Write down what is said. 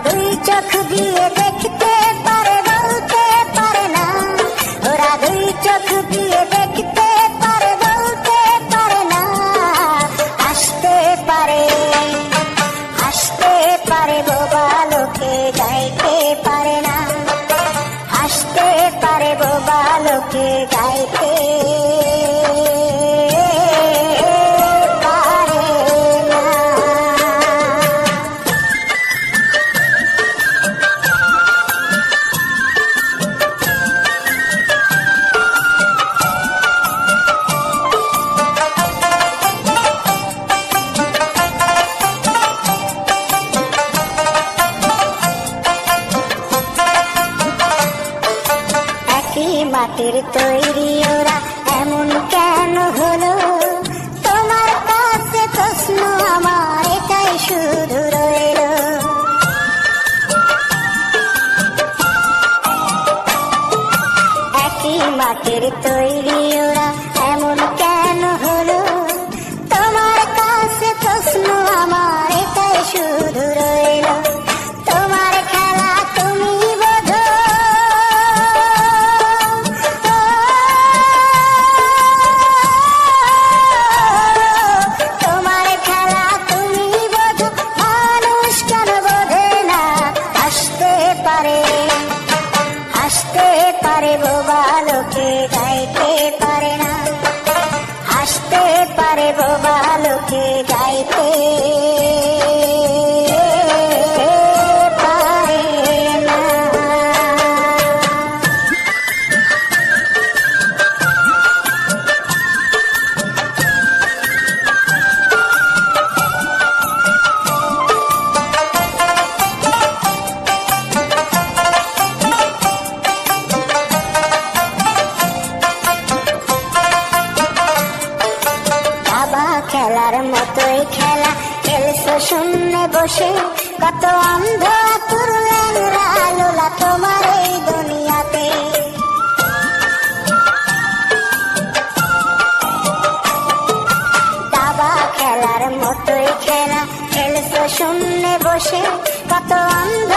দুই চোখ দিয়ে দেখতে পারে বলতে পারে না, ওরা দুই চোখ দিয়ে দেখতে পারে বলতে পারে না। হাসতে পারে বোবা লোকে গাইতে পারে না, হাসতে পারে বোবা লোকে গাইতে মাটির তৈরি ওরা এমন কেন হলো, তোমার কাছে প্রশ্ন আমার এটাই শুধু রইল। একই মাটির তৈরি ওরা এমন কেন হলো, তোমার কাছে প্রশ্ন আমার এটাই শুধু রইল। তোমার খেলা তুমি বোঝো, হাসতে পারে বোবা লোকে গাইতে পারে না, হাসতে পারে বোবা লোকে গাইতে পারে না। খেলার মতোই খেলা খেলছো শূন্যে বসে, কত অন্ধ আতুর ল্যাংড়া লোলা তোমার এই দুনিয়াতে। দাবা খেলার মতোই খেলা খেলছো শূন্যে বসে, কত অন্ধ